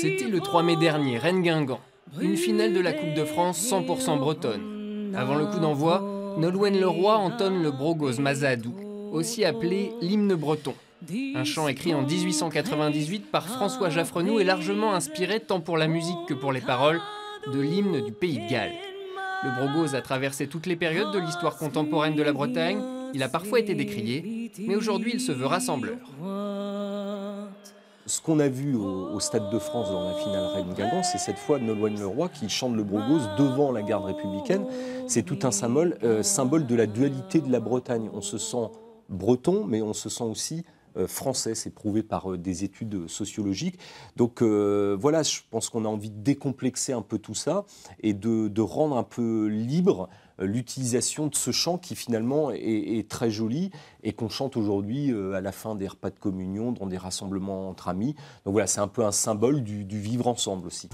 C'était le 3 mai dernier, Rennes-Guingamp, une finale de la Coupe de France 100% bretonne. Avant le coup d'envoi, Nolwenn Leroy entonne le Brogoz Mazahadou, aussi appelé l'hymne breton. Un chant écrit en 1898 par François Jaffrenoux est largement inspiré, tant pour la musique que pour les paroles, de l'hymne du Pays de Galles. Le Brogoz a traversé toutes les périodes de l'histoire contemporaine de la Bretagne. Il a parfois été décrié, mais aujourd'hui il se veut rassembleur. Ce qu'on a vu au Stade de France dans la finale Rennes-Guingamp, c'est cette fois Nolwenn Leroy qui chante le Brogoz devant la garde républicaine. C'est tout un symbole de la dualité de la Bretagne. On se sent breton, mais on se sent aussi français. C'est prouvé par des études sociologiques. Donc voilà, je pense qu'on a envie de décomplexer un peu tout ça et de rendre un peu libre l'utilisation de ce chant qui finalement est très joli et qu'on chante aujourd'hui à la fin des repas de communion, dans des rassemblements entre amis. Donc voilà, c'est un peu un symbole du vivre ensemble aussi.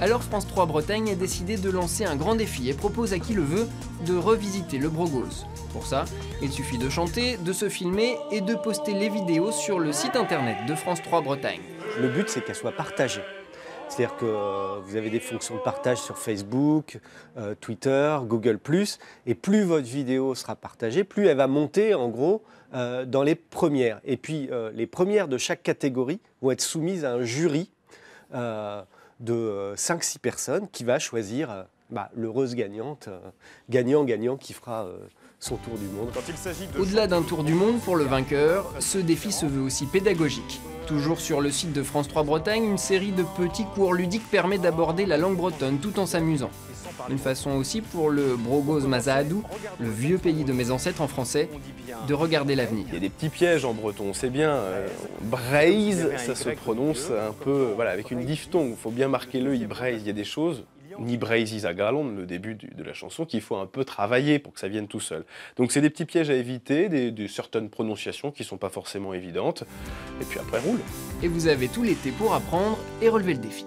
Alors France 3 Bretagne a décidé de lancer un grand défi et propose à qui le veut de revisiter le Brogoz. Pour ça, il suffit de chanter, de se filmer et de poster les vidéos sur le site internet de France 3 Bretagne. Le but, c'est qu'elle soit partagée. C'est-à-dire que vous avez des fonctions de partage sur Facebook, Twitter, Google+, et plus votre vidéo sera partagée, plus elle va monter en gros dans les premières. Et puis les premières de chaque catégorie vont être soumises à un jury de 5-6 personnes qui va choisir l'heureuse gagnante, gagnant-gagnant qui fera son tour du monde. Au-delà d'un tour du monde pour le vainqueur, ce défi se veut aussi pédagogique. Toujours sur le site de France 3 Bretagne, une série de petits cours ludiques permet d'aborder la langue bretonne tout en s'amusant. Une façon aussi pour le Brogoz Mazahadou, le vieux pays de mes ancêtres en français, de regarder l'avenir. Il y a des petits pièges en breton, c'est bien. Braise, ça se prononce un peu avec une diphtongue. Il faut bien marquer le i braise, il y a des choses. Ni Braise à Galon, le début de la chanson, qu'il faut un peu travailler pour que ça vienne tout seul. Donc c'est des petits pièges à éviter, certaines prononciations qui ne sont pas forcément évidentes, et puis après roule. Et vous avez tout l'été pour apprendre et relever le défi.